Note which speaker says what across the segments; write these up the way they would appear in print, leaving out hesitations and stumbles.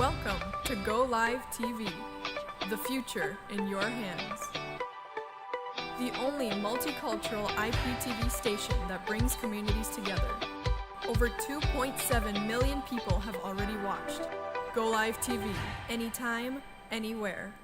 Speaker 1: Welcome to GOliveTV, the future in your hands. The only multicultural IPTV station that brings communities together. Over 2.7 million people have already watched. GOliveTV, anytime, anywhere.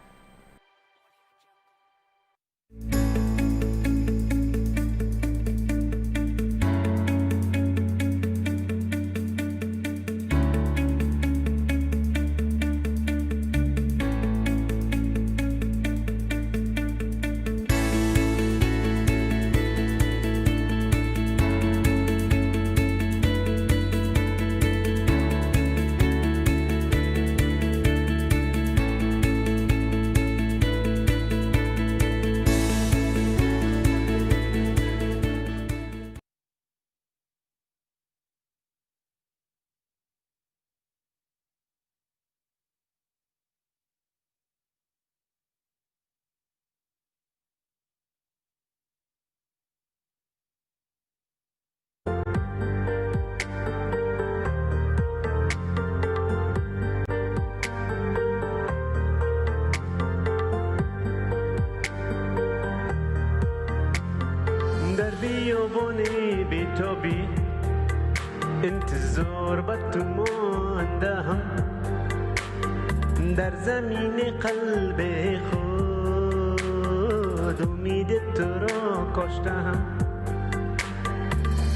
Speaker 2: در بیابانی بیتابی انتظار به تو مانده هم در زمین قلب خود امید تو را کاشته هم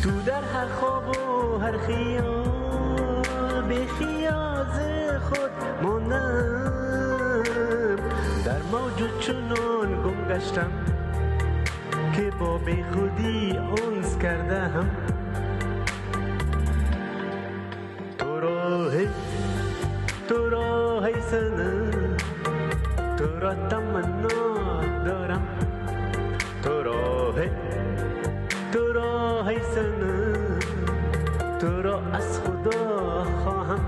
Speaker 2: تو در هر خواب و هر خیال به خیاز خود مانم در موجود چنان گم گشتم که با بی خودی انس کرده هم تو را ای سنم تو را تمنا دارم تو را ای سنم تو را از خدا خواهم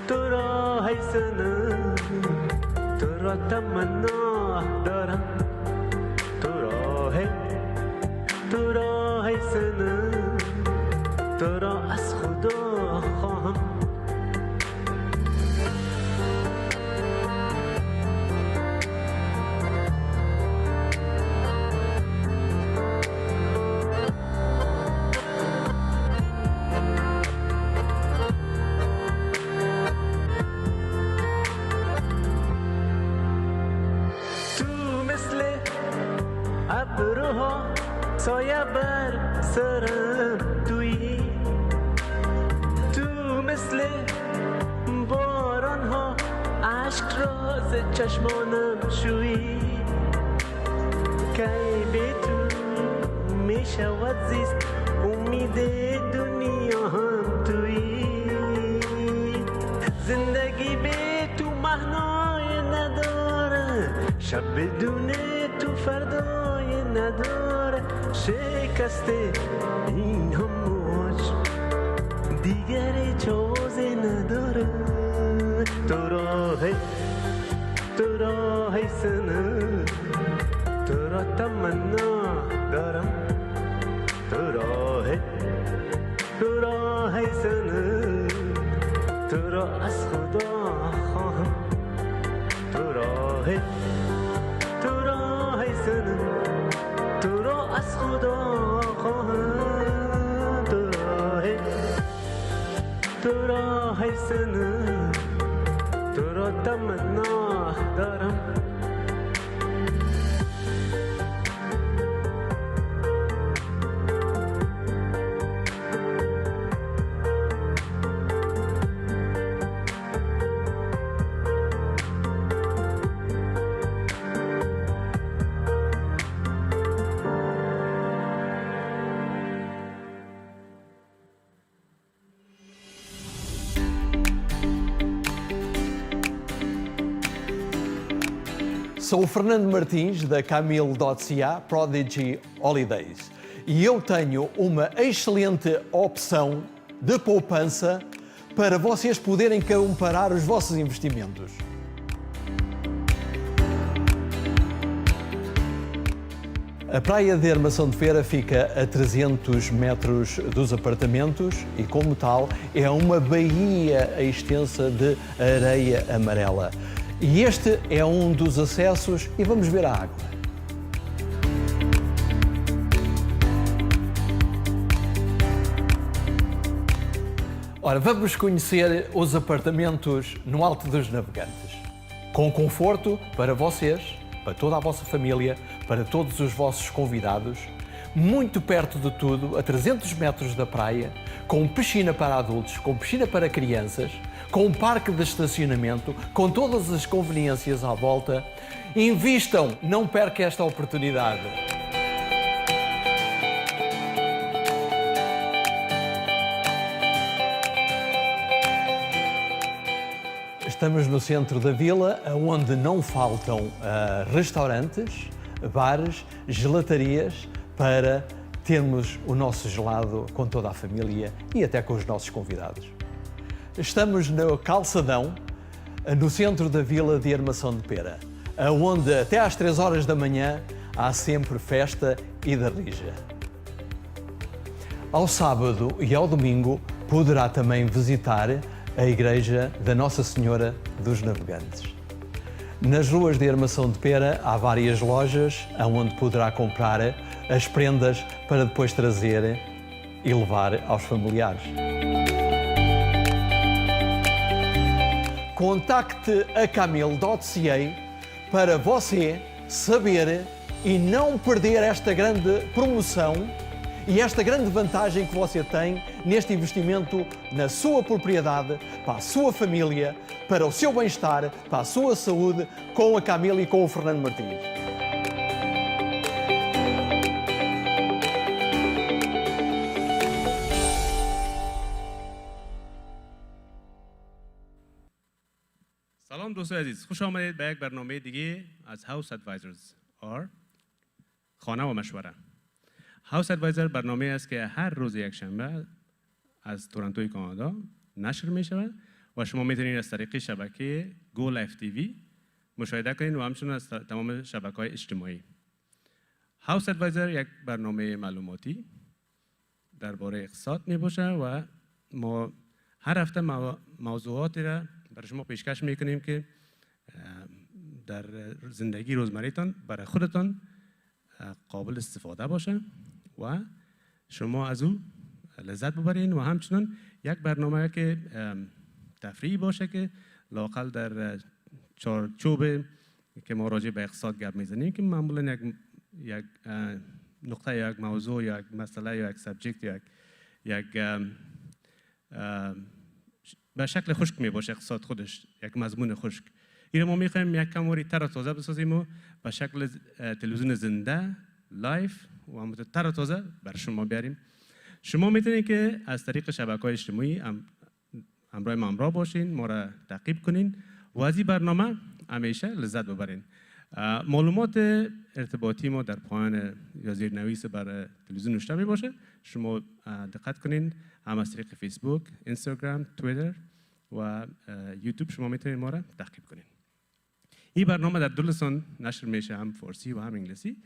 Speaker 2: تو را ای سنم تو را تمنا دارم تو را ای سنم تو را از خدا خواهم ابروها سایه بر سرم تویی تو مثل باران ها عشق را ز چشمانم شویی کی به تو می شود زیست امید دنیا هم تویی زندگی به تو معنای نداره شب بدون تو فردای نداره شکست این هم موج دیگر جوازی نداره تو را ای سنم تو را تمنا دارم تو را ای سنم تو را از خدا خواهم تو را ای سنم تو را از خدا خواهم تو را ای سنم تو را تمنا دارم
Speaker 3: Sou o Fernando Martins, da Camil.ca Prodigy Holidays, e eu tenho uma excelente opção de poupança para vocês poderem comparar os vossos investimentos. A praia de Armação de Pera fica a 300 metros dos apartamentos e, como tal, é uma baía extensa de areia amarela. E este é um dos acessos e vamos ver a água. Ora, vamos conhecer os apartamentos no Alto dos Navegantes. Com conforto para vocês, para toda a vossa família, para todos os vossos convidados, muito perto de tudo, a 300 metros da praia, com piscina para adultos, com piscina para crianças, com um parque de estacionamento, com todas as conveniências à volta. Invistam, não perca esta oportunidade. Estamos no centro da vila, onde não faltam restaurantes, bares, gelatarias, para termos o nosso gelado com toda a família e até com os nossos convidados. Estamos no calçadão, no centro da vila de Armação de Pera, onde até às 3 horas da manhã há sempre festa e darrija. Ao sábado e ao domingo poderá também visitar a igreja da Nossa Senhora dos Navegantes. Nas ruas de Armação de Pera há várias lojas onde poderá comprar as prendas para depois trazer e levar aos familiares. Contacte a GOliveTV para você saber e não perder esta grande promoção e esta grande vantagem que você tem neste investimento na sua propriedade, para a sua família, para o seu bem-estar, para a sua saúde, com a Camila e com o Fernando Martins.
Speaker 4: سلام دوستان عزیز، خوش آمدید به یک برنامه دیگه از هاوس ادوایزرز اور خانه و مشوره. هاوس ادوایزر برنامه است که هر روز یک شنبه از تورنتوی کانادا نشر می شود و شما میتونید از طریق شبکه GOliveTV مشاهده کنید و همچنین از تمام شبکه‌های اجتماعی. هاوس ادوایزر یک برنامه معلوماتی درباره اقتصاد می باشه و ما هر هفته موضوعاتی را برای شما پیشکش میکنیم که در زندگی روزمره‌تان برای خودتان قابل استفاده باشه و شما از او لذت ببرین و همچنین یک برنامه که تفریحی باشه که لااقل در چارچوب که ما راجع به اقتصاد گپ میزنیم که معمولا یک نقطه، یک موضوع، یک مسئله، یک سابجکت، یک به شکل خشک می باشه اقتصاد خودش، یک مضمون خشک. این ما میخوایم یک کموری تر و تازه بسازیم و به شکل تلویزیون زنده، لایف و هم تر و تازه بر شما بیاریم. شما میتونید که از طریق شبکه‌های اجتماعی همراه باشین، ما را تعقیب کنین و از این برنامه همیشه لذت ببرین. معلومات ارتباطی ما در پایان یا زیرنویس بر تلویزیون نوشته می باشه. شما دقت کنین، هم از طریق فیسبوک، اینستاگرام، توییتر و یوتیوب شما میتونید ما را تعقیب کنین. این برنامه در 2 لسان نشر میشه، هم فارسی و هم انگلیسی،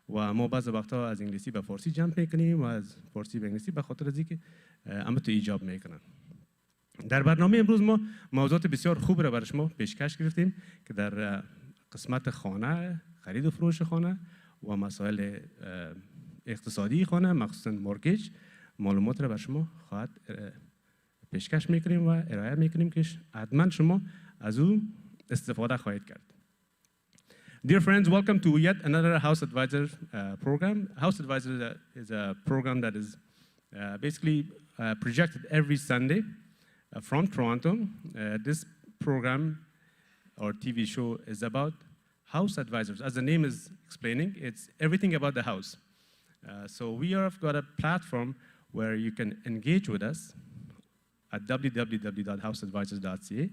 Speaker 4: و ما بعضی وقتا از انگلیسی به فارسی جمع میکنیم و از فارسی به انگلیسی به خاطر از اینکه همه تو ایجاب میکنن. در برنامه امروز ما موضوعات بسیار خوب را برای شما پیشکش گرفتیم که در قسمت خانه، خرید و فروش خانه و مسائل اقتصادی خانه، مخصوصا مورگیج، معلومات را برای شما خواهد پیشکش میکنیم و ارائه میکنیم که حتما شما از اون استفاده خواهید کرد. Dear friends, welcome to yet another House Advisor program. House Advisor is a program that is basically projected every Sunday from Toronto. This program or TV show is about house advisors. As the name is explaining, it's everything about the house. So we have got a platform where you can engage with us at www.houseadvisors.ca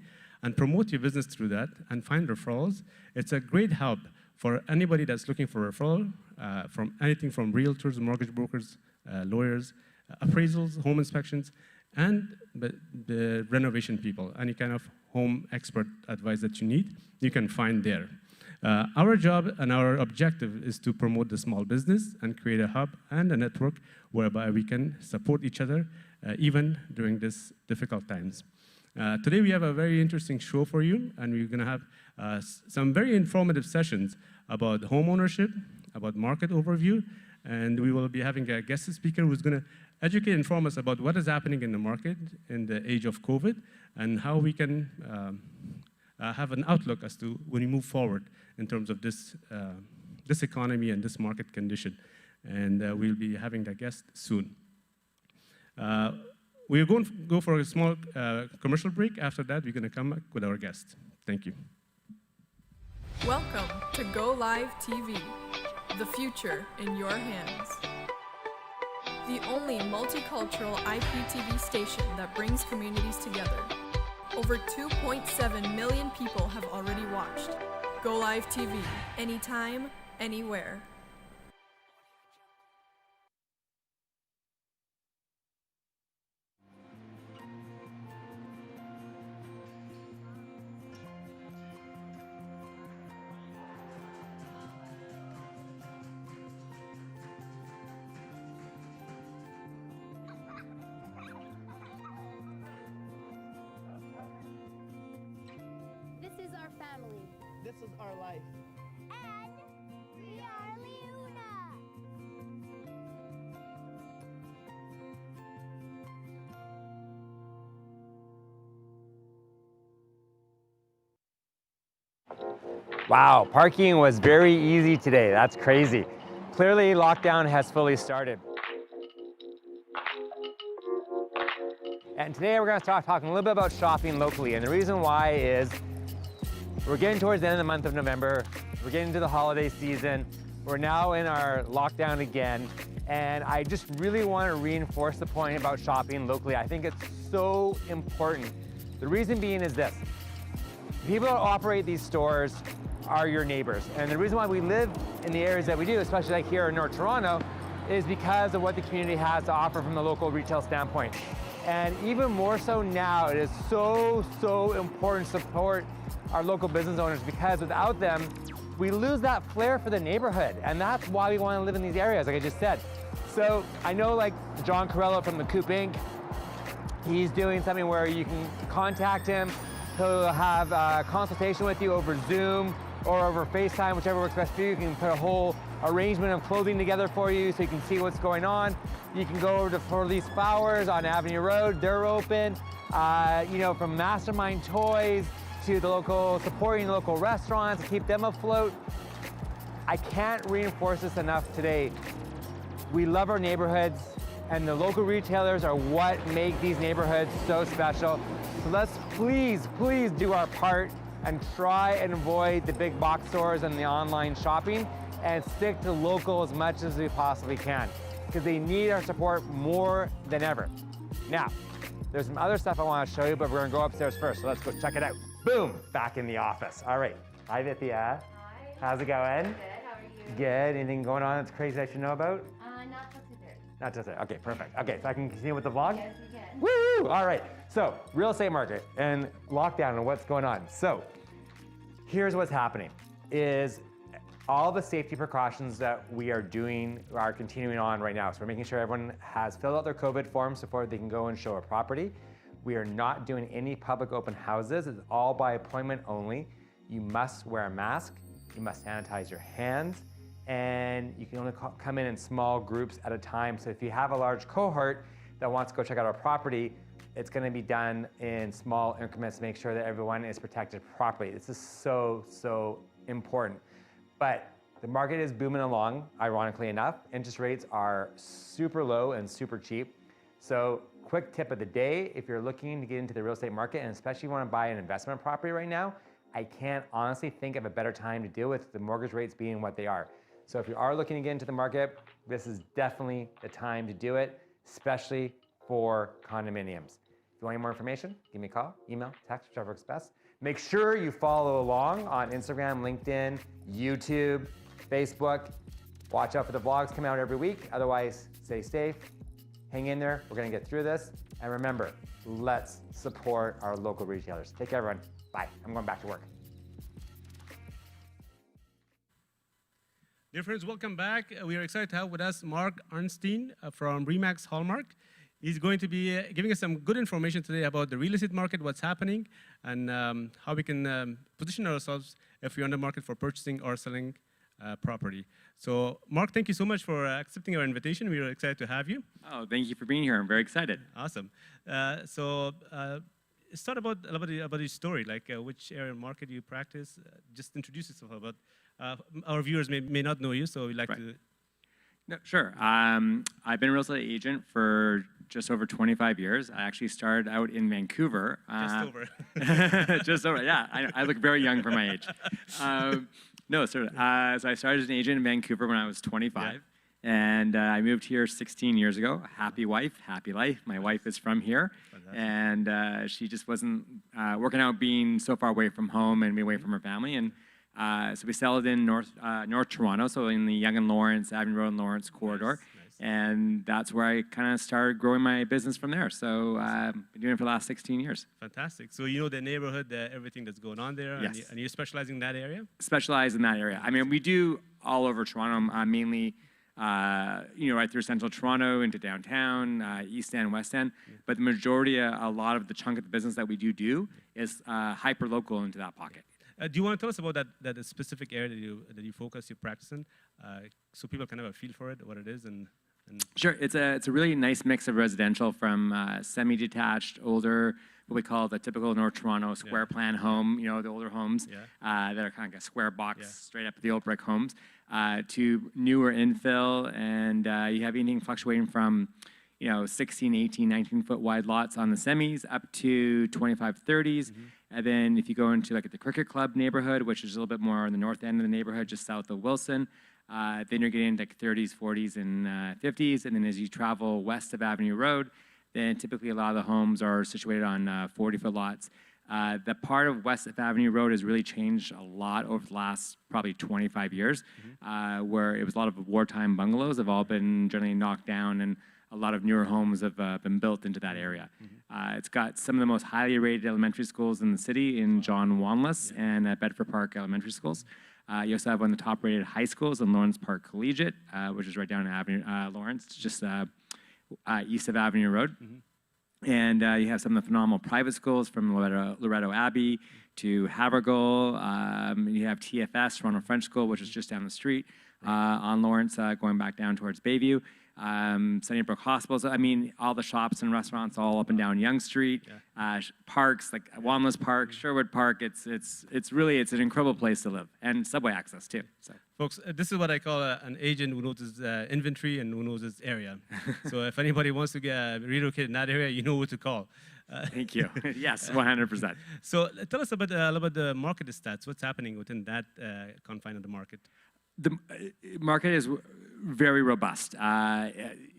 Speaker 4: and promote your business through that and find referrals. It's a great help for anybody that's looking for a referral from anything from realtors, mortgage brokers, lawyers, appraisals, home inspections, and the renovation people. Any kind of home expert advice that you need, you can find there. Our job and our objective is to promote the small business and create a hub and a network whereby we can support each other even during these difficult times. Today we have a very interesting show for you, and we're going to have some very informative sessions about home ownership, about market overview, and we will be having a guest speaker who's going to educate and inform us about what is happening in the market in the age of COVID and how we can have an outlook as to when we move forward in terms of this economy and this market condition. And we'll be having the guest soon. We're going to go for a small commercial break. After that, we're going to come back with our guest. Thank you.
Speaker 1: Welcome to GOliveTV, the future in your hands. The only multicultural IPTV station that brings communities together. Over 2.7 million people have already watched. GOliveTV, anytime, anywhere.
Speaker 5: This is our family.
Speaker 6: This is our life.
Speaker 5: And we are Leuna.
Speaker 7: Wow, parking was very easy today. That's crazy. Clearly, lockdown has fully started. And today we're going to start talking a little bit about shopping locally. And the reason why is we're getting towards the end of the month of November. We're getting into the holiday season. We're now in our lockdown again. And I just really want to reinforce the point about shopping locally. I think it's so important. The reason being is this. The people that operate these stores are your neighbors. And the reason why we live in the areas that we do, especially like here in North Toronto, is because of what the community has to offer from the local retail standpoint. And even more so now, it is so important to support our local business owners, because without them, we lose that flair for the neighborhood. And that's why we want to live in these areas, like I just said. So I know like John Corello from the Coop Inc., he's doing something where you can contact him. He'll have a consultation with you over Zoom or over FaceTime, whichever works best for you. You can put a whole arrangement of clothing together for you so you can see what's going on. You can go over to Felice Flowers on Avenue Road, they're open. You know, from Mastermind Toys to the local, supporting the local restaurants to keep them afloat. I can't reinforce this enough today. We love our neighborhoods, and the local retailers are what make these neighborhoods so special. So let's please do our part and try and avoid the big box stores and the online shopping and stick to local as much as we possibly can, because they need our support more than ever. Now, there's some other stuff I want to show you, but we're gonna go upstairs first, so let's go check it out. Boom, back in the office. All right, hi Vithya. Hi. How's it going?
Speaker 8: Good, how are you?
Speaker 7: Good, anything going on that's crazy I should know about?
Speaker 8: Not till 2:30.
Speaker 7: Not just it. Okay, perfect. Okay, so I can continue with the vlog?
Speaker 8: Yes, we can.
Speaker 7: Woo! All right, so real estate market and lockdown and what's going on. So here's what's happening is all the safety precautions that we are doing are continuing on right now. So we're making sure everyone has filled out their COVID forms before they can go and show a property. We are not doing any public open houses. It's all by appointment only. You must wear a mask. You must sanitize your hands. And you can only come in small groups at a time. So if you have a large cohort that wants to go check out our property, it's going to be done in small increments to make sure that everyone is protected properly. This is so important. But the market is booming along, ironically enough. Interest rates are super low and super cheap. So quick tip of the day, if you're looking to get into the real estate market, and especially if you want to buy an investment property right now, I can't honestly think of a better time to deal with the mortgage rates being what they are. So if you are looking to get into the market, this is definitely the time to do it, especially for condominiums. If you want any more information, give me a call, email, text, whichever works best. Make sure you follow along on Instagram, LinkedIn, YouTube, Facebook. Watch out for the vlogs coming out every week. Otherwise, stay safe, hang in there. We're gonna get through this. And remember, let's support our local retailers. Take care, everyone. Bye. I'm going back to work.
Speaker 4: Dear friends, welcome back. We are excited to have with us Mark Arnstein from Remax Hallmark. He's going to be giving us some good information today about the real estate market, what's happening, and how we can position ourselves if we're on the market for purchasing or selling property. So, Mark, thank you so much for accepting our invitation. We are excited to have you.
Speaker 6: Oh, thank you for being here. I'm very excited.
Speaker 4: Awesome. Start about your story, like which area of market you practice. Just introduce yourself about. Our viewers may not know you, so we'd like to.
Speaker 6: No, sure. I've been a real estate agent for just over 25 years. I actually started out in Vancouver.
Speaker 4: Just over.
Speaker 6: Just over, yeah. I look very young for my age. No, sort of. So I started as an agent in Vancouver when I was 25.
Speaker 4: Yeah.
Speaker 6: And I moved here 16 years ago. Happy wife, happy life. My wife is from here.
Speaker 4: Fantastic.
Speaker 6: And she just wasn't working out being so far away from home and away from her family. And so we settled in North Toronto, so in the Yonge and Lawrence, Avenue Road and Lawrence corridor.
Speaker 4: Nice.
Speaker 6: And that's where I kind of started growing my business from there. So I've been doing it for the last 16 years.
Speaker 4: Fantastic. So you know the neighborhood, everything that's going on there,
Speaker 6: Yes.
Speaker 4: and you specialize in that area?
Speaker 6: Specialize in that area. I mean, we do all over Toronto, mainly, right through central Toronto into downtown, East End, West End. But the majority, a lot of the chunk of the business that we do is hyper-local into that pocket.
Speaker 4: Do you want to tell us about that specific area that you focus, you practice in, so people can have a feel for it, what it is, and
Speaker 6: Sure, it's a really nice mix of residential from semi-detached, older, what we call the typical North Toronto square plan home, the older homes that are kind of like a square box, straight up the old brick homes, to newer infill, and you have anything fluctuating from 16, 18, 19-foot wide lots on the semis up to 25, 30s. And then if you go into like the Cricket Club neighborhood, which is a little bit more on the north end of the neighborhood, just south of Wilson, then you're getting into like 30s, 40s, and 50s. And then as you travel west of Avenue Road, then typically a lot of the homes are situated on 40-foot lots. The part of west of Avenue Road has really changed a lot over the last probably 25 years, where it was a lot of wartime bungalows have all been generally knocked down, and a lot of newer homes have been built into that area. It's got some of the most highly rated elementary schools in the city in John Wanless and Bedford Park Elementary Schools. You also have one of the top rated high schools in Lawrence Park Collegiate, which is right down Avenue Lawrence, just east of Avenue Road. And you have some of the phenomenal private schools from Loretto Abbey to Havergal. You have TFS, Toronto French School, which is just down the street on Lawrence, going back down towards Bayview. Sunnybrook Hospital. So, I mean, all the shops and restaurants all up and down Yonge Street, parks like Wanless Park, Sherwood Park. It's an incredible place to live, and subway access too. So.
Speaker 4: folks, this is what I call an agent who knows his inventory and who knows his area. So if anybody wants to get relocated in that area, you know who to call.
Speaker 6: Thank you. Yes, 100%.
Speaker 4: So tell us about the market stats. What's happening within that confine of the market?
Speaker 6: The market is very robust.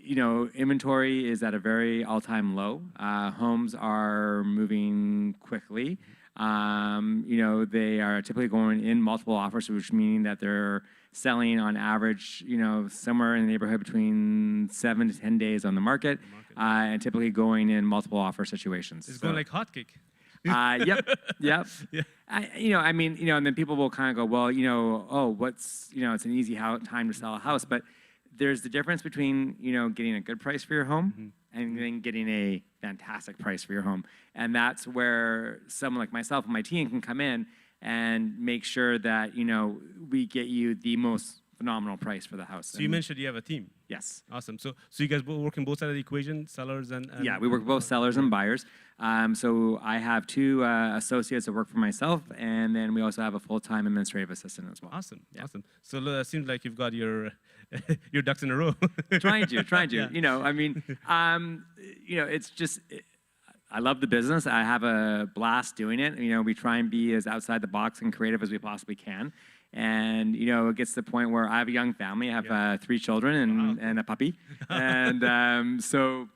Speaker 6: Inventory is at a very all-time low. Homes are moving quickly. They are typically going in multiple offers, which meaning that they're selling on average, somewhere in the neighborhood between 7 to 10 days on the market, and typically going in multiple offer situations.
Speaker 4: It's going like hotcake.
Speaker 6: Yep.
Speaker 4: Yeah.
Speaker 6: And then people will kind of go, well, it's an easy time to sell a house, but there's the difference between, getting a good price for your home and then getting a fantastic price for your home. And that's where someone like myself and my team can come in and make sure that, we get you the most phenomenal price for the house.
Speaker 4: So you mentioned you have a team.
Speaker 6: Yes.
Speaker 4: Awesome. So you guys work in both sides of the equation, sellers and
Speaker 6: yeah, we work with both sellers and buyers. So I have 2 associates that work for myself, and then we also have a full-time administrative assistant as well.
Speaker 4: Awesome. Yeah. Awesome. So it seems like you've got your your ducks in a row.
Speaker 6: Trying to.
Speaker 4: Yeah.
Speaker 6: It's just. I love the business. I have a blast doing it. We try and be as outside the box and creative as we possibly can. And, it gets to the point where I have a young family. I have 3 children and a puppy. And so,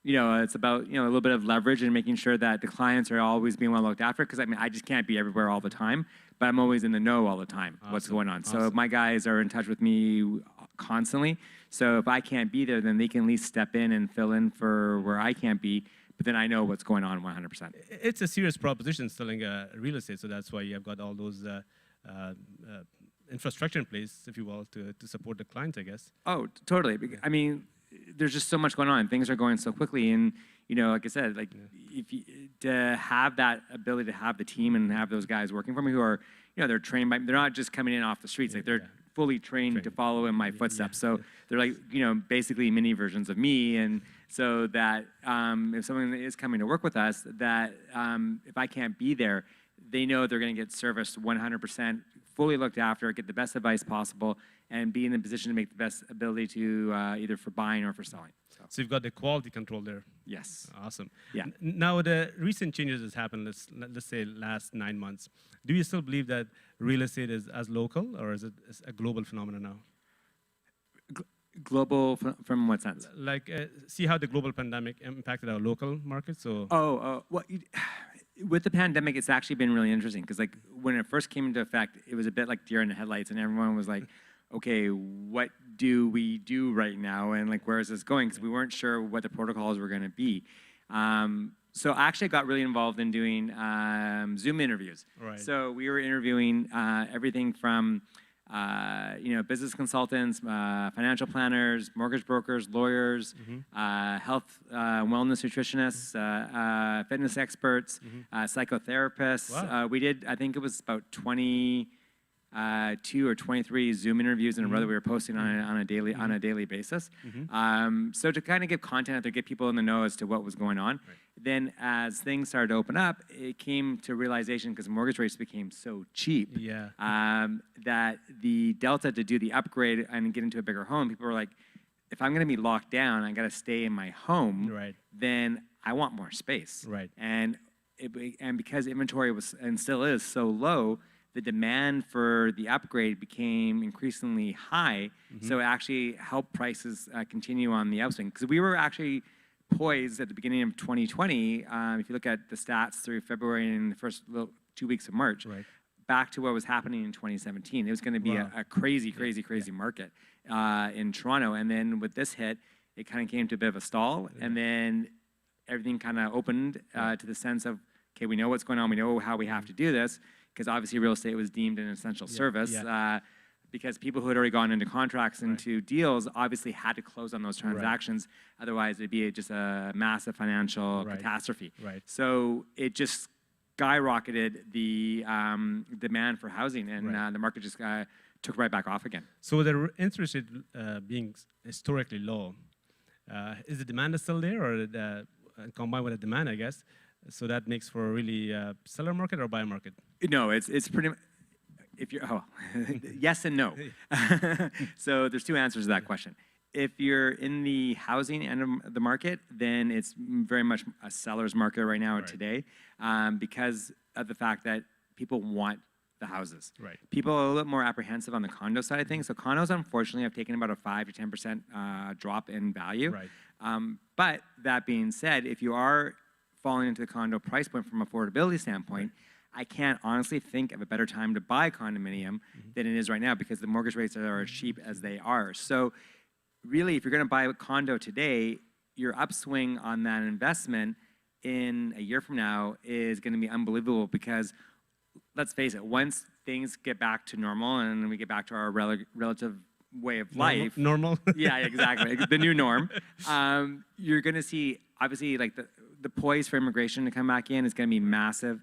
Speaker 6: it's about, a little bit of leverage and making sure that the clients are always being well looked after. Because, I just can't be everywhere all the time. But I'm always in the know all the time what's going on. So my guys are in touch with me constantly. So if I can't be there, then they can at least step in and fill in for where I can't be. But then I know what's going on 100%.
Speaker 4: It's a serious proposition selling real estate. So that's why you've got all those infrastructure in place, if you will, to support the clients, I guess.
Speaker 6: Oh, totally. I mean, there's just so much going on. Things are going so quickly, and like I said, like if you, to have that ability to have the team and have those guys working for me who are, they're trained by. They're not just coming in off the streets. Like they're fully trained to follow in my footsteps. So they're like, basically mini versions of me, and so that if someone is coming to work with us, that if I can't be there, they know they're going to get serviced 100%, fully looked after, get the best advice possible, and be in the position to make the best ability to either for buying or for selling.
Speaker 4: So you've got the quality control there.
Speaker 6: Yes.
Speaker 4: Awesome.
Speaker 6: Yeah.
Speaker 4: Now the recent changes that's happened, let's say last 9 months. Do you still believe that real estate is as local, or is it a global phenomenon now?
Speaker 6: Global from what sense?
Speaker 4: Like, see how the global pandemic impacted our local market. So.
Speaker 6: Well, with the pandemic, it's actually been really interesting because, like, when it first came into effect, it was a bit like deer in the headlights, and everyone was like, "Okay, what do we do right now? And like, where is this going?" Because we weren't sure what the protocols were going to be. So I actually got really involved in doing Zoom interviews.
Speaker 4: Right.
Speaker 6: So we were interviewing everything from business consultants, financial planners, mortgage brokers, lawyers, health, wellness nutritionists, fitness experts, psychotherapists.
Speaker 4: Wow.
Speaker 6: We did, I think it was about 22 or 23 Zoom interviews in a row that we were posting on a daily basis. So to kind of give content out there, get people in the know as to what was going on.
Speaker 4: Right.
Speaker 6: Then as things started to open up, it came to realization because mortgage rates became so cheap that the delta to do the upgrade and get into a bigger home, people were like, if I'm going to be locked down, I got to stay in my home, then I want more space.
Speaker 4: Right.
Speaker 6: And because inventory was and still is so low, the demand for the upgrade became increasingly high. So it actually helped prices continue on the upswing. Because we were actually poised at the beginning of 2020, if you look at the stats through February and the first 2 weeks of March, back to what was happening in 2017. It was going to be a crazy market in Toronto. And then with this hit, it kind of came to a bit of a stall. And then everything kind of opened to the sense of, okay, we know what's going on. We know how we have to do this. Because obviously real estate was deemed an essential service. Because people who had already gone into contracts into deals obviously had to close on those transactions. Otherwise, it'd be just a massive financial catastrophe. So it just skyrocketed the demand for housing, and the market just took right back off again.
Speaker 4: So the interest rate being historically low, is the demand still there, or combined with the demand, I guess? So that makes for a really seller market or buyer market?
Speaker 6: No, it's pretty much, if you're, yes and no. So there's two answers to that question. If you're in the housing end of the market, then it's very much a seller's market right now today, because of the fact that people want the houses. People are a little bit more apprehensive on the condo side of things. So condos, unfortunately, have taken about a 5 to 10% drop in value. But that being said, if you are falling into the condo price point from affordability standpoint, I can't honestly think of a better time to buy a condominium than it is right now, because the mortgage rates are as cheap as they are. So really, if you're going to buy a condo today, your upswing on that investment in a year from now is going to be unbelievable, because let's face it, once things get back to normal and we get back to our relative way of life.
Speaker 4: Normal?
Speaker 6: Yeah, exactly. The new norm. You're going to see, obviously, like the poise for immigration to come back in is going to be massive.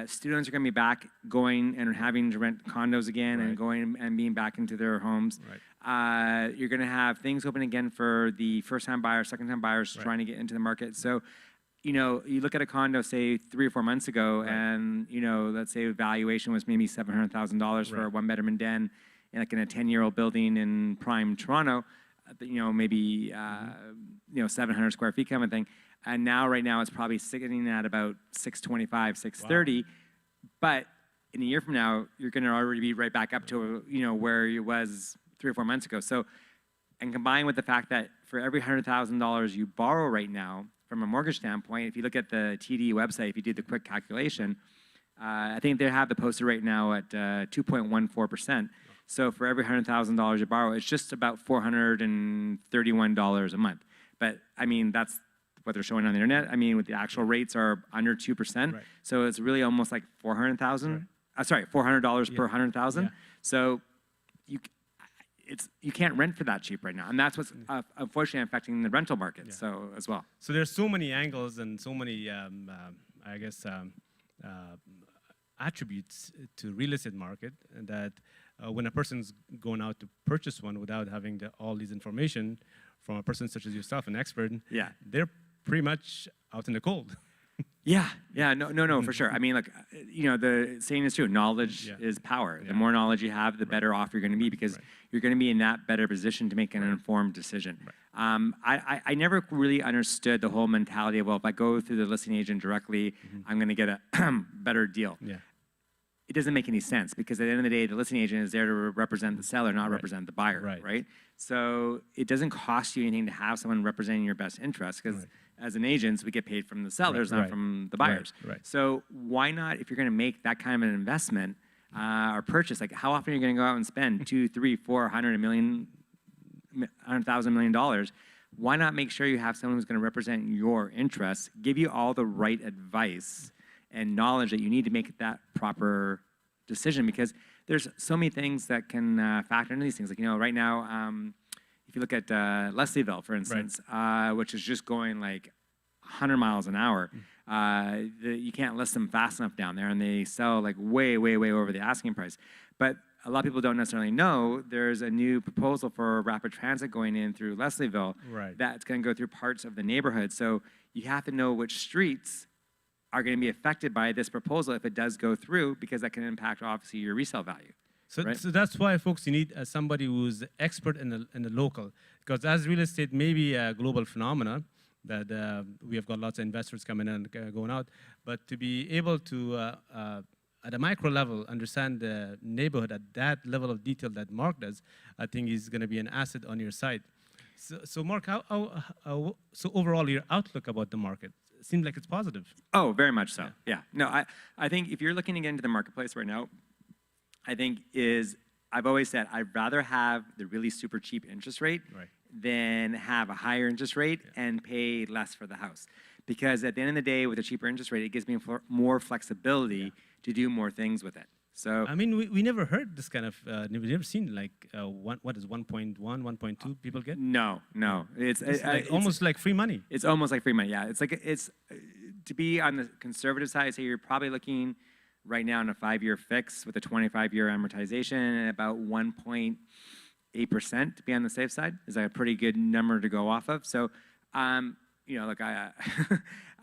Speaker 6: Students are going to be back going and having to rent condos again and going and being back into their homes. You're going to have things open again for the first-time buyers, second-time buyers trying to get into the market. So, you look at a condo, say 3 or 4 months ago, and let's say valuation was maybe $700,000 for a one-bedroom and den, like in a 10-year-old building in prime Toronto. Maybe 700 square feet kind of thing. And now, right now, it's probably sitting at about 625, 630. But in a year from now, you're going to already be right back up to where it was 3 or 4 months ago. So, and combined with the fact that for every $100,000 you borrow right now, from a mortgage standpoint, if you look at the TD website, if you do the quick calculation, I think they have the posted rate now at 2.14%. So for every $100,000 you borrow, it's just about $431 a month. But I mean, that's what they're showing on the internet. I mean, with the actual rates are under 2%. So it's really almost like $400,000. $400 per 100,000. So you can't rent for that cheap right now, and that's what's unfortunately affecting the rental market. So as well.
Speaker 4: So there's so many angles and so many, I guess, attributes to real estate market that when a person's going out to purchase one without having all these information from a person such as yourself, an expert, they're pretty much out in the cold.
Speaker 6: No, for sure. I mean, look, the saying is true. Knowledge is power. The more knowledge you have, the better off you're going to be, because you're going to be in that better position to make an informed decision. I never really understood the whole mentality of, well, if I go through the listing agent directly, I'm going to get a better deal. It doesn't make any sense, because at the end of the day, the listing agent is there to represent the seller, not represent the buyer, right? So it doesn't cost you anything to have someone representing your best interest, because as an agent, we get paid from the sellers, not from the buyers. So why not, if you're going to make that kind of an investment or purchase, like how often are you going to go out and spend $200,000, $300,000, $400,000, $100,000 million? Why not make sure you have someone who's going to represent your interests, give you all the right advice and knowledge that you need to make that proper decision? Because there's so many things that can factor into these things. Like, right now, if you look at Leslieville, for instance, which is just going like 100 miles an hour, you can't list them fast enough down there, and they sell like way, way, way over the asking price. But a lot of people don't necessarily know there's a new proposal for rapid transit going in through Leslieville that's going to go through parts of the neighborhood. So you have to know which streets are going to be affected by this proposal if it does go through, because that can impact, obviously, your resale value.
Speaker 4: So that's why, folks, you need somebody who's expert in the local, because as real estate may be a global phenomena, that we have got lots of investors coming in and going out, but to be able to, at a micro level, understand the neighborhood at that level of detail that Mark does, I think is going to be an asset on your side. So Mark, so overall, your outlook about the market seems like it's positive.
Speaker 6: Oh, very much so. No, I think if you're looking to get into the marketplace right now, I think I've always said, I'd rather have the really super cheap interest rate than have a higher interest rate and pay less for the house. Because at the end of the day, with a cheaper interest rate, it gives me more flexibility to do more things with it. So
Speaker 4: I mean, we never heard this kind of, we've never seen like, what is 1.1, 1.2 people get?
Speaker 6: No. It's
Speaker 4: almost like free money.
Speaker 6: It's almost like free money, yeah. It's like, to be on the conservative side, I'd say you're probably looking right now on a 5-year fix with a 25-year amortization and about 1.8% to be on the safe side is like a pretty good number to go off of. So, look, I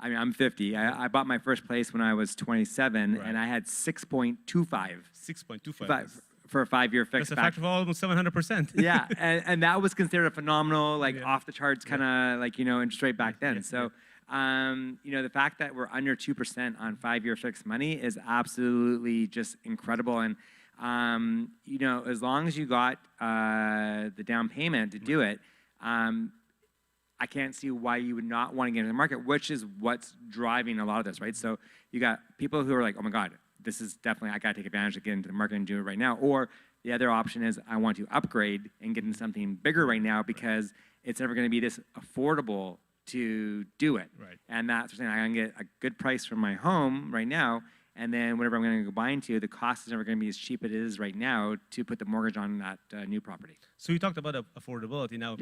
Speaker 6: mean, I'm 50. I bought my first place when I was 27, and I had 6.25.
Speaker 4: 6.25
Speaker 6: for a 5-year fix.
Speaker 4: That's a factor of almost 700%.
Speaker 6: Yeah, and that was considered a phenomenal, like off the charts kind of like interest rate back then. So. The fact that we're under 2% on 5-year fixed money is absolutely just incredible. And, as long as you got the down payment to do it, I can't see why you would not want to get into the market, which is what's driving a lot of this, right? So you got people who are like, oh my God, this is definitely, I got to take advantage of getting into the market and do it right now. Or the other option is I want to upgrade and get into something bigger right now because it's never going to be this affordable to do it. And that's saying I'm going to get a good price for my home right now, and then whatever I'm going to go buy into, the cost is never going to be as cheap as it is right now to put the mortgage on that new property.
Speaker 4: So you talked about affordability. Now,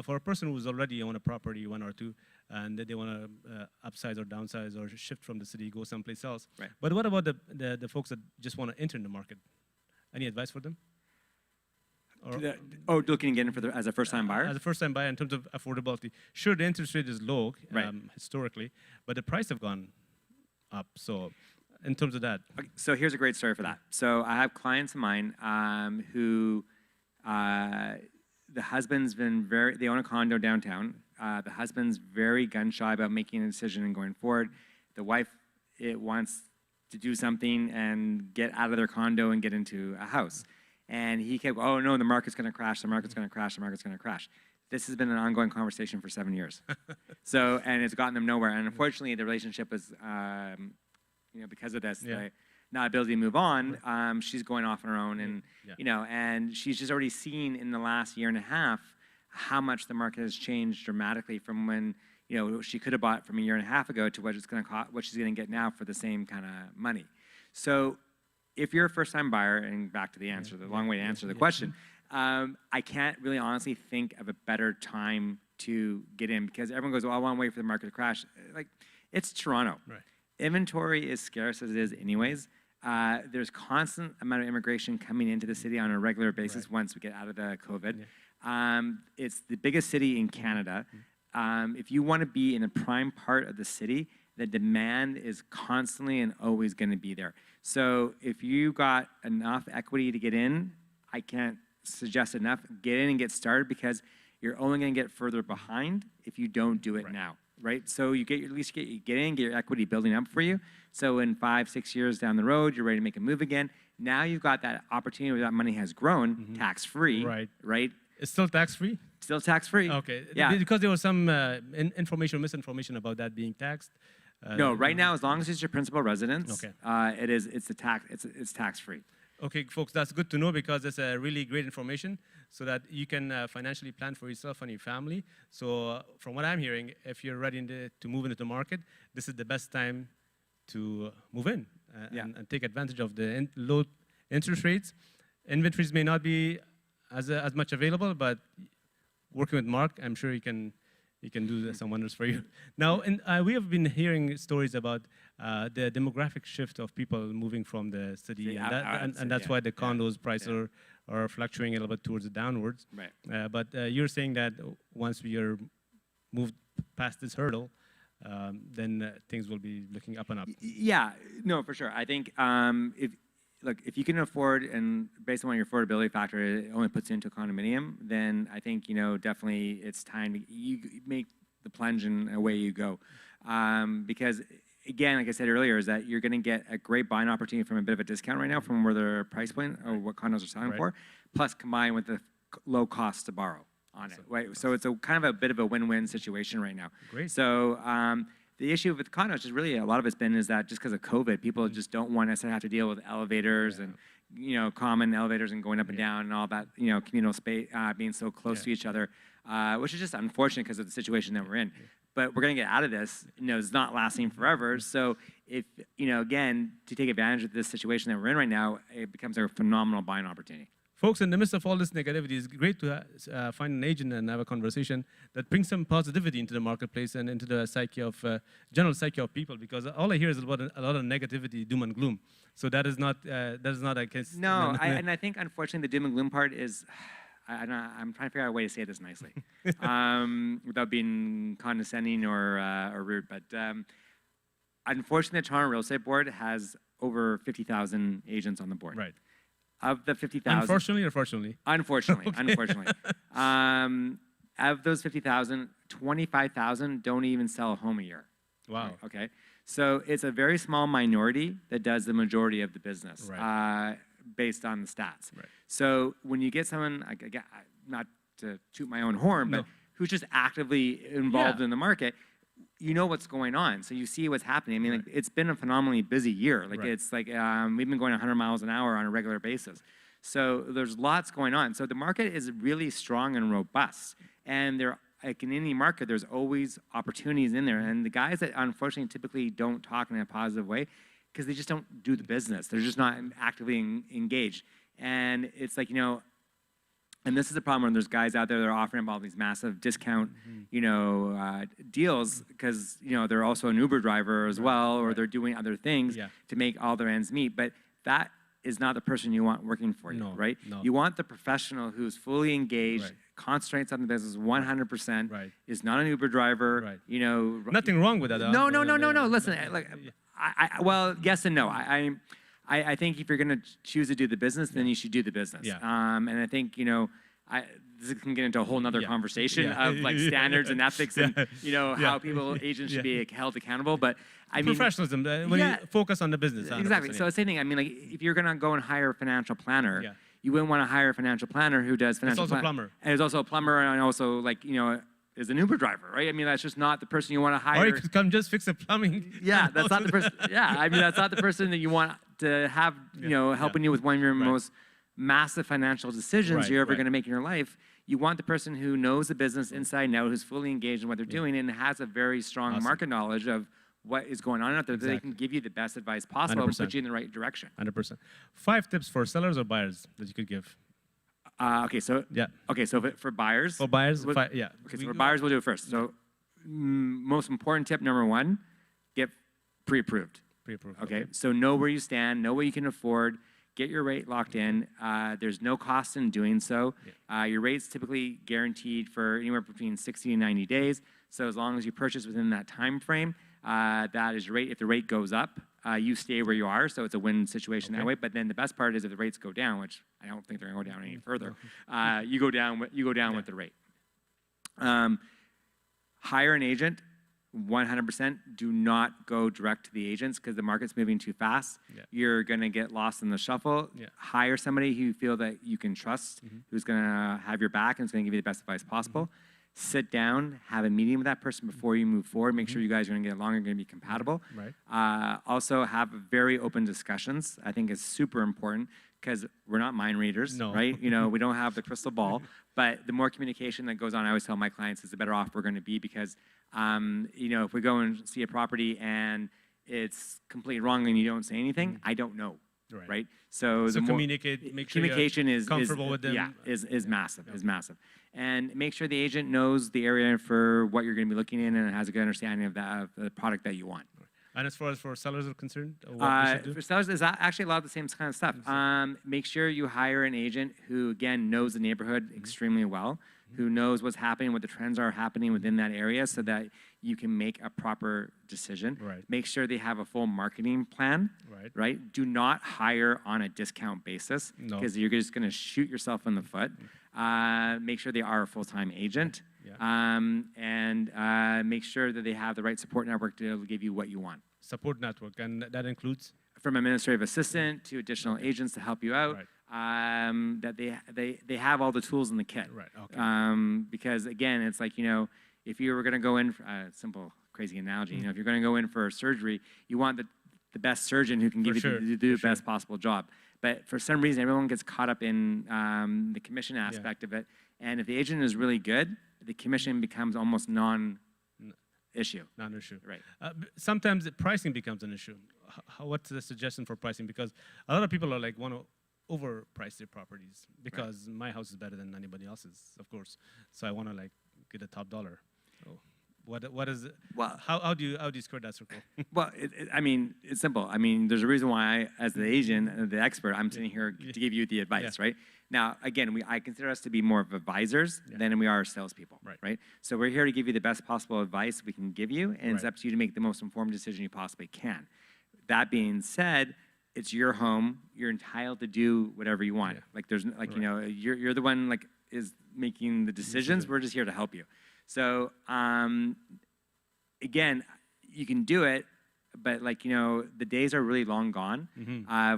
Speaker 4: for a person who's already owned a property, 1 or 2, and they want to upsize or downsize or shift from the city, go someplace else. But what about the folks that just want to enter in the market? Any advice for them?
Speaker 6: Looking again as a first-time buyer?
Speaker 4: As a first-time buyer in terms of affordability. Sure, the interest rate is low historically, but the price have gone up. So in terms of that.
Speaker 6: Okay, so here's a great story for that. So I have clients of mine who the husband's been they own a condo downtown. The husband's very gun-shy about making a decision and going forward. The wife wants to do something and get out of their condo and get into a house. And he kept, oh no, the market's going to crash, the market's going to crash, the market's going to crash. This has been an ongoing conversation for 7 years. And it's gotten them nowhere. And unfortunately, the relationship was, because of this, the not ability to move on, she's going off on her own. And, and she's just already seen in the last year and a half how much the market has changed dramatically from when, she could have bought from a year and a half ago to what it's going to cost, what she's going to get now for the same kind of money. So if you're a first-time buyer, and back to the answer, the long way to answer the question, I can't really honestly think of a better time to get in because everyone goes, well, I want to wait for the market to crash. Like, it's Toronto.
Speaker 4: Right.
Speaker 6: Inventory is scarce as it is anyways. There's constant amount of immigration coming into the city on a regular basis once we get out of the COVID. It's the biggest city in Canada. If you want to be in the prime part of the city, the demand is constantly and always going to be there. So if you got enough equity to get in, I can't suggest enough. Get in and get started because you're only going to get further behind if you don't do it now, right? So you get at least get in, get your equity building up for you. So in 5, 6 years down the road, you're ready to make a move again. Now you've got that opportunity where that money has grown, tax-free, right?
Speaker 4: It's still tax-free?
Speaker 6: Still tax-free.
Speaker 4: Okay.
Speaker 6: Yeah.
Speaker 4: Because there was some misinformation about that being taxed.
Speaker 6: No, right now, as long as it's your principal residence, it's tax-free.
Speaker 4: Okay, folks, that's good to know because it's a really great information so that you can financially plan for yourself and your family. So from what I'm hearing, if you're ready to move into the market, this is the best time to move in and take advantage of the low interest rates. Inventories may not be as much available, but working with Mark, I'm sure he can do some wonders for you. Now, we have been hearing stories about the demographic shift of people moving from the city, and that's why the condos prices are fluctuating a little bit towards the downwards.
Speaker 6: Right.
Speaker 4: But you're saying that once we are moved past this hurdle, then things will be looking up and up.
Speaker 6: Yeah, no, for sure. I think if you can afford, and based on your affordability factor, it only puts you into a condominium, then I think, definitely it's time to you make the plunge and away you go. Because, again, like I said earlier, is that you're going to get a great buying opportunity from a bit of a discount right now from where their price point or what condos are selling for, plus combined with the low cost to borrow on it. Right? So it's a kind of a bit of a win-win situation right now.
Speaker 4: Great.
Speaker 6: So the issue with condos is really a lot of it's been is that just because of COVID, people just don't want to have to deal with elevators and common elevators and going up and down and all that communal space being so close to each other, which is just unfortunate because of the situation that we're in. But we're going to get out of this. It's not lasting forever. So if again, to take advantage of this situation that we're in right now, it becomes a phenomenal buying opportunity.
Speaker 4: Folks, in the midst of all this negativity, it's great to find an agent and have a conversation that brings some positivity into the marketplace and into the psyche of general psyche of people. Because all I hear is about a lot of negativity, doom and gloom. So that is not I guess.
Speaker 6: No, and I think unfortunately the doom and gloom part is. I'm trying to figure out a way to say this nicely, without being condescending or rude. But unfortunately, the Toronto Real Estate Board has over 50,000 agents on the board.
Speaker 4: Right.
Speaker 6: Of the 50,000.
Speaker 4: Unfortunately or fortunately?
Speaker 6: Unfortunately, unfortunately. Of those 50,000, 25,000 don't even sell a home a year.
Speaker 4: Wow.
Speaker 6: Right, okay. So it's a very small minority that does the majority of the business, based on the stats.
Speaker 4: Right.
Speaker 6: So when you get someone, not to toot my own horn, but who's just actively involved in the market, you know what's going on. So you see what's happening. I mean, it's been a phenomenally busy year. It's like we've been going 100 miles an hour on a regular basis. So there's lots going on. So the market is really strong and robust. And like in any market, there's always opportunities in there. And the guys that unfortunately typically don't talk in a positive way, because they just don't do the business. They're just not actively engaged. And it's like, and this is the problem when there's guys out there that are offering up all these massive discount, deals because, they're also an Uber driver as well, or they're doing other things to make all their ends meet. But that is not the person you want working for you, right? No. You want the professional who's fully engaged, concentrates on the business 100%, is not an Uber driver,
Speaker 4: Nothing wrong with that.
Speaker 6: No. Listen, well, yes and no. I think if you're going to choose to do the business, then you should do the business. And I think, this can get into a whole nother conversation of like standards and ethics and, how agents should be held accountable. But I mean,
Speaker 4: professionalism, when you focus on the business.
Speaker 6: Exactly. So same thing. I mean, like if you're going to go and hire a financial planner, you wouldn't want to hire a financial planner who does financial planning.
Speaker 4: Also a plumber.
Speaker 6: And is also a plumber and also like, is an Uber driver, right? I mean, that's just not the person you want to hire.
Speaker 4: Or you could come just fix the plumbing.
Speaker 6: Yeah, that's not the person. Yeah, I mean, that's not the person that you want to have, helping you with one of your most massive financial decisions you're ever going to make in your life. You want the person who knows the business inside and out, who's fully engaged in what they're doing, and has a very strong market knowledge of what is going on out there, that they can give you the best advice possible and put you in the right direction.
Speaker 4: 100%. 5 tips for sellers or buyers that you could give.
Speaker 6: Okay, so for buyers.
Speaker 4: For buyers,
Speaker 6: Okay, so for buyers, we'll do it first. So, most important tip number 1, get pre-approved.
Speaker 4: Pre-approved.
Speaker 6: Okay, so know where you stand, know what you can afford, get your rate locked in. There's no cost in doing so. Your rate's typically guaranteed for anywhere between 60 and 90 days. So as long as you purchase within that time frame, that is your rate. If the rate goes up, you stay where you are, so it's a win situation that way. But then the best part is if the rates go down, which I don't think they're going to go down any further, you go down with the rate. Hire an agent. 100%. Do not go direct to the agents because the market's moving too fast. You're going to get lost in the shuffle. Hire somebody who you feel that you can trust, who's going to have your back and is going to give you the best advice possible. Sit down, have a meeting with that person before you move forward. Make sure you guys are going to get along and going to be compatible. Also, have very open discussions. I think it's super important because we're not mind readers, right? You know, we don't have the crystal ball. But the more communication that goes on, I always tell my clients, is the better off we're going to be because, you know, if we go and see a property and it's completely wrong and you don't say anything, I don't know. Right. So the more
Speaker 4: communicate, make sure
Speaker 6: communication
Speaker 4: you're
Speaker 6: is
Speaker 4: comfortable with them.
Speaker 6: Yeah, is massive. Is massive. And make sure the agent knows the area for what you're going to be looking in and has a good understanding of that of the product that you want.
Speaker 4: And as far as for sellers are concerned, what
Speaker 6: for sellers, is actually a lot of the same kind of stuff. Make sure you hire an agent who, again, knows the neighborhood extremely well, who knows what's happening, what the trends are happening within that area so that you can make a proper decision. Make sure they have a full marketing plan. Right? Do not hire on a discount basis because you're just going to shoot yourself in the foot. Make sure they are a full-time agent. And make sure that they have the right support network to give you what you want.
Speaker 4: Support network, and that includes?
Speaker 6: From administrative assistant to additional agents to help you out. That they have all the tools in the kit. Because again, it's like, you know, if you were going to go in for a simple, crazy analogy, you know, if you're going to go in for a surgery, you want the best surgeon who can give you the best possible job. But for some reason, everyone gets caught up in the commission aspect of it. And if the agent is really good, the commission becomes almost non-issue.
Speaker 4: Non-issue. Right. Sometimes the pricing becomes an issue. What's the suggestion for pricing? Because a lot of people are like, want to overprice their properties because my house is better than anybody else's, of course. So I want to like get a top dollar. So what is it? Well, how do you square that circle?
Speaker 6: Well, I mean, it's simple. I mean, there's a reason why, as the agent, the expert, I'm sitting here to give you the advice, right? Now, again, I consider us to be more of advisors than we are salespeople, right? So we're here to give you the best possible advice we can give you, and it's up to you to make the most informed decision you possibly can. That being said, it's your home. You're entitled to do whatever you want. Like there's like you know, you're the one like is making the decisions. We're just here to help you. So again, you can do it, but like you know, the days are really long gone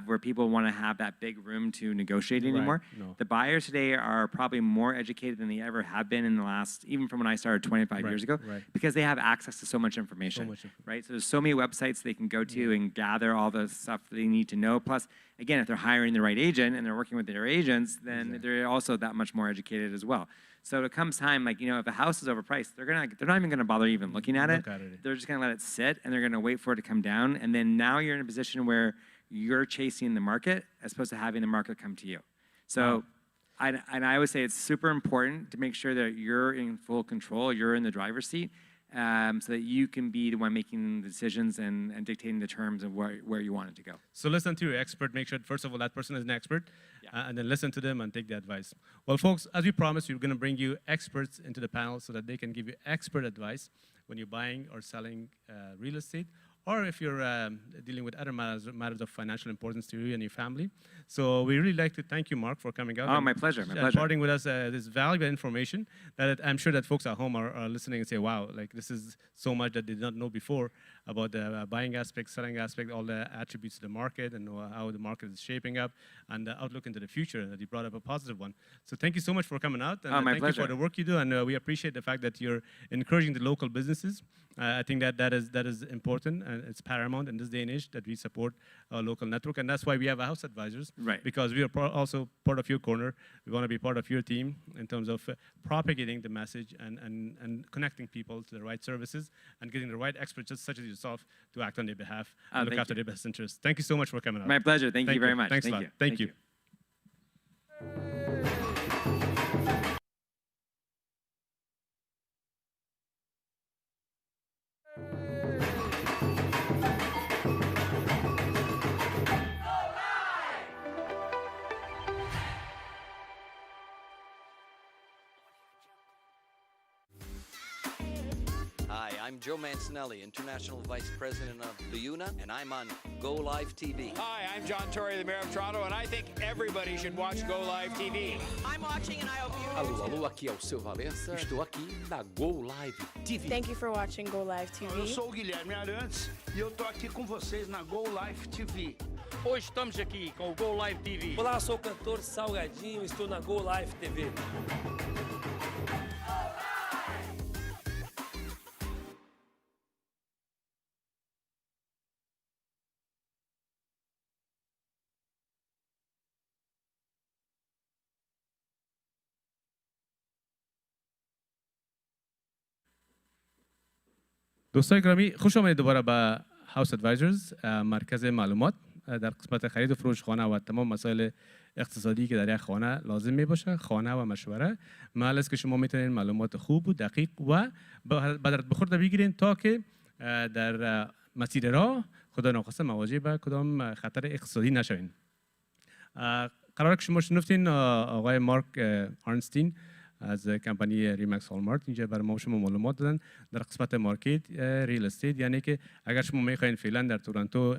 Speaker 6: where people want to have that big room to negotiate anymore. The buyers today are probably more educated than they ever have been in the last, even from when I started 25 years ago, because they have access to so much information, right? So there's so many websites they can go to and gather all the stuff they need to know. Plus, again, if they're hiring the right agent and they're working with their agents, then they're also that much more educated as well. So it comes time, like, you know, if a house is overpriced, they're not even going to bother even looking at it. They're just going to let it sit, and they're going to wait for it to come down. And then now you're in a position where you're chasing the market as opposed to having the market come to you. So, and I would say it's super important to make sure that you're in full control, you're in the driver's seat, so that you can be the one making the decisions and dictating the terms of where you want it to go.
Speaker 4: So listen to your expert. Make sure, first of all, that person is an expert, and then listen to them and take the advice. Well, folks, as we promised, we're going to bring you experts into the panel so that they can give you expert advice when you're buying or selling real estate, or if you're dealing with other matters of financial importance to you and your family. So we really like to thank you, Mark, for coming out.
Speaker 6: Oh, my pleasure, my pleasure.
Speaker 4: Sharing with us this valuable information that I'm sure that folks at home are listening and say, wow, like this is so much that they did not know before about the buying aspect, selling aspect, all the attributes of the market and how the market is shaping up and the outlook into the future, and that you brought up a positive one. So thank you so much for coming out. And
Speaker 6: my
Speaker 4: thank
Speaker 6: pleasure.
Speaker 4: you for the work you do, and we appreciate the fact that you're encouraging the local businesses. I think that is important, and it's paramount in this day and age that we support our local network, and that's why we have house advisors.
Speaker 6: Right.
Speaker 4: Because we are also part of your corner. We want to be part of your team in terms of propagating the message and connecting people to the right services and getting the right experts, such as yourself, to act on their behalf and look
Speaker 6: thank
Speaker 4: after
Speaker 6: you.
Speaker 4: their best interests. Thank you so much for coming out.
Speaker 6: My pleasure. Thank you very much.
Speaker 4: Thanks
Speaker 6: Thank
Speaker 4: a lot.
Speaker 6: you.
Speaker 4: Thank you.
Speaker 9: Hi, I'm Joe Mancinelli, International Vice President of the UNA, and I'm on GOliveTV.
Speaker 10: Hi, I'm John Tory, the Mayor of Toronto, and I think everybody should watch GOliveTV.
Speaker 11: I'm watching and I hope you
Speaker 12: Alô, alô, aqui é o seu Valença. Estou aqui na GOliveTV.
Speaker 11: Thank you for watching GOliveTV.
Speaker 13: Eu sou o Guilherme Arantes e eu tô aqui com vocês na GOliveTV.
Speaker 14: Hoje estamos aqui com o GOliveTV. Olá, sou o cantor Salgadinho, estou na GOliveTV.
Speaker 4: دوستان گرامی، خوش آمدید دوباره به هاوس ادوایزرز، مرکز معلومات در قسمت خرید و فروش خانه و تمام مسائل اقتصادی که در یک خانه لازم می باشه. خانه و مشوره محل است که شما میتونید معلومات خوب و دقیق و به درد بخورده بگیرین تا که در مسیر راه خدا ناخواسته مواجه به کدام خطر اقتصادی نشوین. قراره که شما شنفتین آقای مارک آرنستین از کمپانی ریمکس هالمارک اینجا برای ما شما معلومات دادن در قسمت مارکت ریل استیت، یعنی که اگر شما میخواین فعلا در تورنتو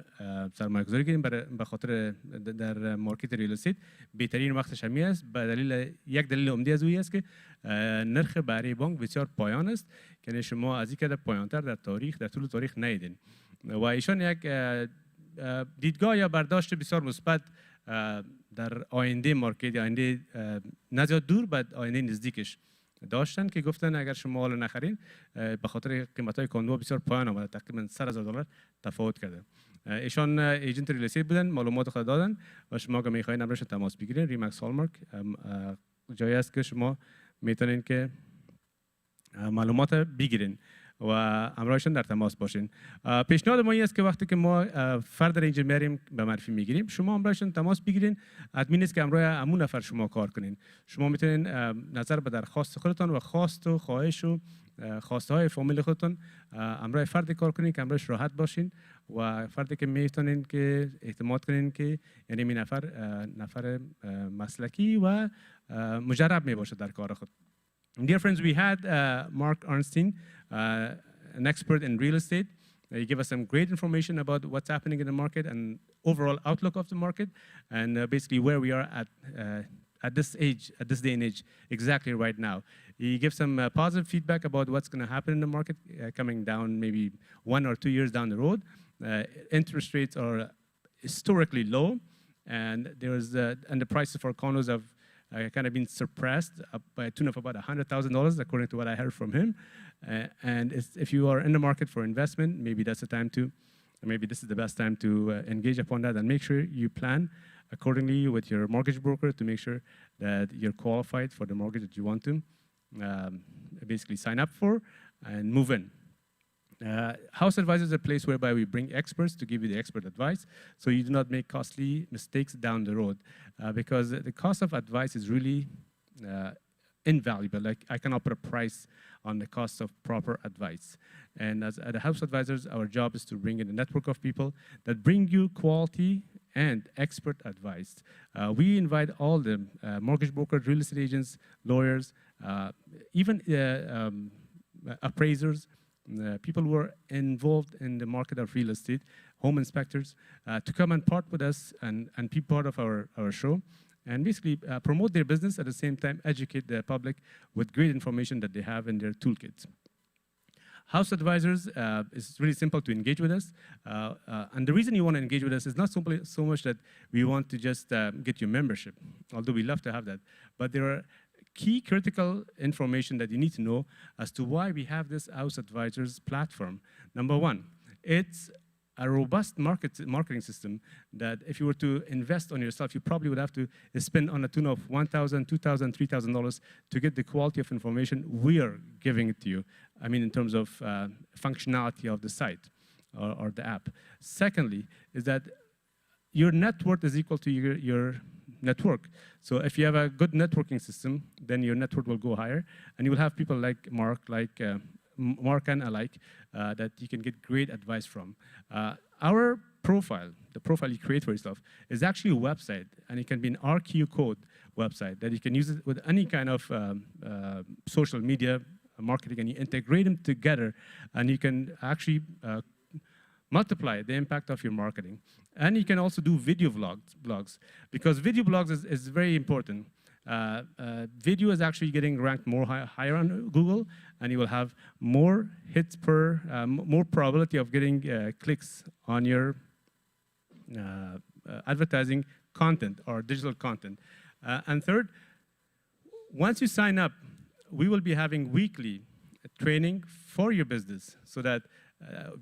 Speaker 4: سرمایه گذاری کنین به خاطر در مارکت ریل استیت، بهترین وقتش همی است. به دلیل یک دلیل عمده از اوی است که نرخ بهره بانک بسیار پایان است، که شما از این که پایانتر در طول تاریخ ندیدین. و ایشان یک دیدگاه یا برداشت بسیار مثبت در آینده مارکت، آینده نه زیاد دور بعد آینده نزدیکش داشتن، که گفتن اگر شما حالا نخرین به خاطر قیمت‌های کاندو بسیار پایان آمده، تقریبا $100,000 تفاوت کرده. ایشان ایجنت ریل استیت بودن، معلومات خود دادن و شما که می‌خواین نمبرش تماس بگیرین. ریمکس هالمارک جایی است که شما میتونین که معلومات بگیرین و همراهشون در تماس باشین. پیشنهاد ما این است که وقتی که ما فرد رنجر میاریم به معرفی میگیریم، شما همراهشون تماس بگیرین. ادمین است که همراه همون نفر شما کار کنین. شما میتونین نظر به درخواست خودتون و خواست و خواهش و خواسته های فامیل خودتون همراه فردی کار کنین که همراهش راحت باشین و فردی که میتونین که اعتماد کنین که یعنی این نفر مسلکی و مجرب می باشه در کار خود. Dear friends, we had Mark Arnstein, an expert in real estate. He gave us some great information about what's happening in the market and overall outlook of the market, and basically where we are at this age, at this day and age, exactly right now. He gives some positive feedback about what's going to happen in the market coming down maybe 1 or 2 years down the road. Interest rates are historically low, and and the prices for condos have kind of been suppressed up by a tune of about $100,000, according to what I heard from him. And if you are in the market for investment, maybe that's the time to, maybe this is the best time to engage upon that and make sure you plan accordingly with your mortgage broker to make sure that you're qualified for the mortgage that you want to basically sign up for and move in. House Advisors is a place whereby we bring experts to give you the expert advice, so you do not make costly mistakes down the road, because the cost of advice is really invaluable. Like, I cannot put a price on the cost of proper advice. And as at the House Advisors, our job is to bring in a network of people that bring you quality and expert advice. We invite all the mortgage brokers, real estate agents, lawyers, even appraisers, people who are involved in the market of real estate, home inspectors, to come and part with us and be part of our show, and basically promote their business, at the same time educate the public with great information that they have in their toolkits. House Advisors is really simple to engage with us, and the reason you want to engage with us is not simply so much that we want to just get your membership, although we love to have that, but there are key critical information that you need to know as to why we have this House Advisors platform. Number one, it's a robust marketing system that if you were to invest on yourself, you probably would have to spend on a tune of $1,000, $2,000, $3,000 to get the quality of information we are giving it to you. I mean, in terms of functionality of the site or the app. Secondly, is that your net worth is equal to your network. So if you have a good networking system, then your network will go higher, and you will have people like Mark, Mark and alike, that you can get great advice from. Our profile, the profile you create for yourself, is actually a website, and it can be an RQ code website that you can use it with any kind of social media marketing, and you integrate them together, and you can actually multiply the impact of your marketing. And you can also do video blogs, because video blogs is very important. Video is actually getting ranked more higher on Google, and you will have more hits per, more probability of getting clicks on your advertising content or digital content. And third, once you sign up, we will be having weekly training for your business, so that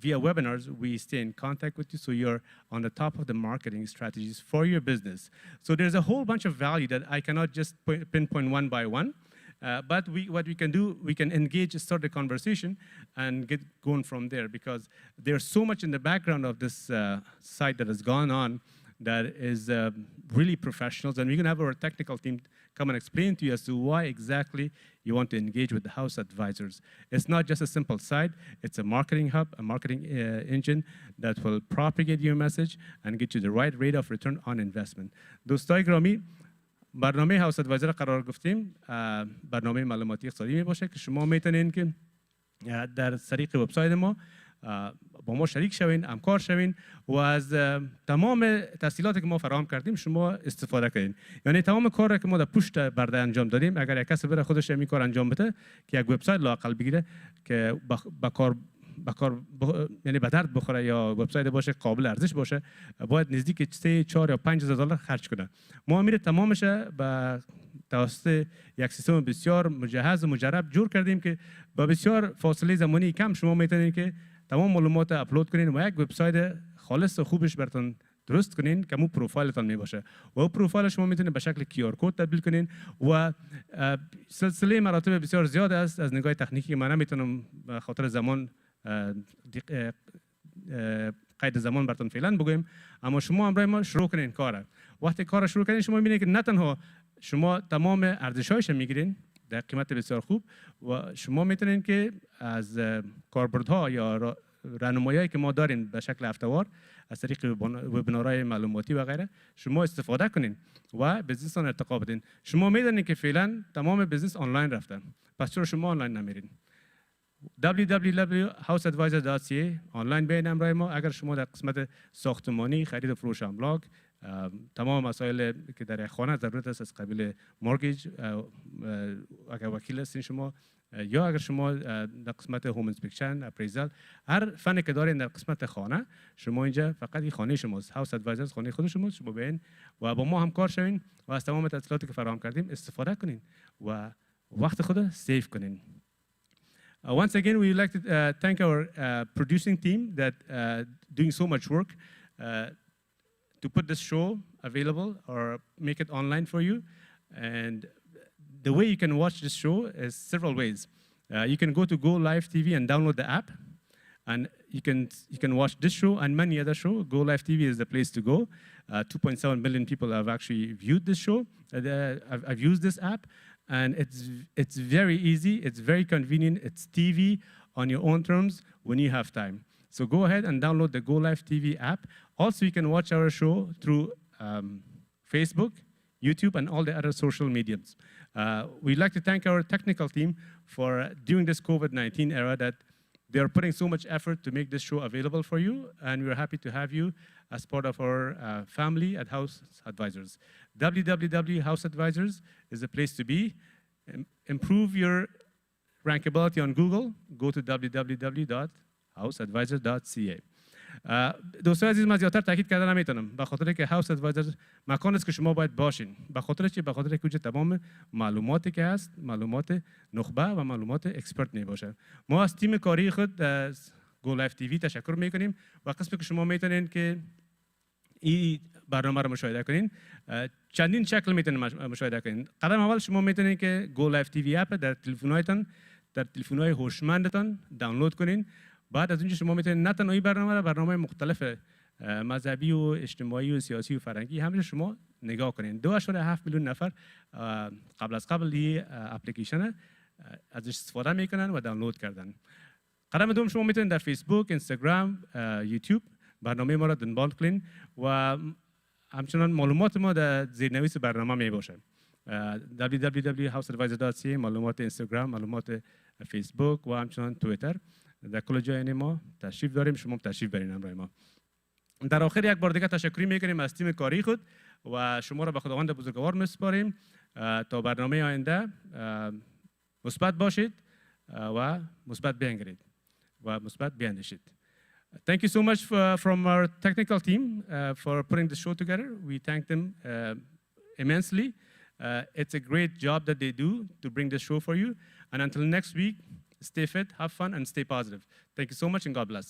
Speaker 4: via webinars, we stay in contact with you, so you're on the top of the marketing strategies for your business. So there's a whole bunch of value that I cannot just pinpoint one by one, but what we can do, we can engage, start the conversation, and get going from there, because there's so much in the background of this site that has gone on that is really professionals, and we're going to have our technical team come and explain to you as to why exactly you want to engage with the house advisors. It's not just a simple site, it's a marketing hub, a marketing engine that will propagate your message and get you the right rate of return on investment. دوستای گرامی، برنامه هاوس ادوایزر قرار گفتیم برنامه معلوماتی اقتصادی می باشه که شما میتونین که در طریق وبسایت ما با ما شریک شوین، همکار شوین و از تمام تسهیلاتی که ما فراهم کردیم شما استفاده کنین. یعنی تمام کاری که ما در پشت پرده انجام دادیم، اگر یک کسی بره خودش این کار انجام بده که یک وبسایت لااقل بگیره که یعنی به درد بخوره یا وبسایت باشه قابل ارزش باشه، باید نزدیک 3، 4 یا 5 هزار دلار خرج کنه. ما میره تمامش به توسط یک سیستم بسیار مجهز و مجرب جور کردیم که با بسیار فاصله زمانی کم شما میتونید که تمام معلومات اپلود کنین و یک وبسایت خالص و خوبش براتون درست کنین که مو پروفایلتون می باشه و پروفایل شما میتونید به شکل QR کد تبدیل کنین و سلسله مراتب بسیار زیاد است از نگاه تکنیکی که من نمیتونم به خاطر زمان قید زمان براتون فعلا بگویم، اما شما امروز ما شروع کنین کار. وقتی کار شروع کنین شما میبینید که نه تنها شما تمام ارزش‌هایش میگیرین در قیمت بسیار خوب و شما میتونین که از کاربردها یا راهنمایی‌هایی که ما داریم به شکل هفته‌وار از طریق وبینارهای معلوماتی و غیره شما استفاده کنین و بزنستان ارتقا بدین. شما میدونین که فعلا تمام بزنس آنلاین رفتن، پس چرا شما آنلاین نمیرین؟ www.houseadvisor.ca آنلاین بین امرای ما. اگر شما در قسمت ساختمانی، خرید و فروش املاک، تمام مسائل که در خانه ضرورت است از قبیل مورگیج، اگر وکیل هستین شما، یا اگر شما در قسمت هوم انسپکشن، اپریزل، هر فنی که دارین در قسمت خانه، شما اینجا فقط این خانه شماست، هاوس ادوایزرز خانه خود شماست. شما بیاین و با ما همکار شوین و از تمام تسهیلاتی که فراهم کردیم استفاده کنین و وقت خود سیو کنین. Once again, we would like to thank our producing team that doing so much work to put this show available or make it online for you. And the way you can watch this show is several ways. You can go to GOliveTV and download the app, and you can watch this show and many other shows. GOliveTV is the place to go. 2.7 million people have actually viewed this show. I've used this app. And it's very easy, it's very convenient, it's TV on your own terms when you have time. So go ahead and download the GOliveTV app. Also, you can watch our show through Facebook, YouTube, and all the other social mediums. We'd like to thank our technical team for during this COVID-19 era that they are putting so much effort to make this show available for you, and we're happy to have you as part of our family at House Advisors. www.houseadvisors is the place to be. Improve your rankability on Google. Go to www.houseadvisor.ca. دوستان عزیز، من زیادتر تاکید کردن نمیتونم به خاطر که هاوس ادوایزر مکانی است که شما باید باشین. به خاطر چی؟ به خاطر که تمام معلوماتی که هست معلومات نخبه و معلومات اکسپرت می باشه. ما از تیم کاری خود گو لایف تیوی تشکر میکنیم و قسمی که شما میتونین که این برنامه رو مشاهده کنین چندین شکل میتونین مشاهده کنین. قدم اول شما میتونین که گو لایف تیوی اپ در تلفن‌هایتان در تلفن‌های هوشمندتان دانلود کنین. بعد از اونجا شما میتونین نه تنها این برنامه مختلف مذهبی و اجتماعی و سیاسی و فرهنگی همه شما نگاه کنین. 2.7 میلیون نفر قبل از قبل این اپلیکیشن ازش استفاده میکنن و دانلود کردن. قدم دوم شما میتونید در فیسبوک، اینستاگرام، یوتیوب برنامه ما را دنبال کنین و همچنان معلومات ما در زیرنویس برنامه می باشه. www.houseadvisor.ca معلومات اینستاگرام، معلومات فیسبوک و همچنان توییتر در کل جای ما تشریف داریم. شما تشریف برین همراه ما. در آخر یک بار دیگه تشکر میکنیم از تیم کاری خود و شما را به خداوند بزرگوار میسپاریم تا برنامه آینده مثبت باشید و مثبت بنگرید و مثبت بیاندیشید. Thank you so much from our technical team for putting the show together. We thank them immensely. It's a great job that they do to bring the show for you. And until next week, stay fit, have fun, and stay positive. Thank you so much, and God bless.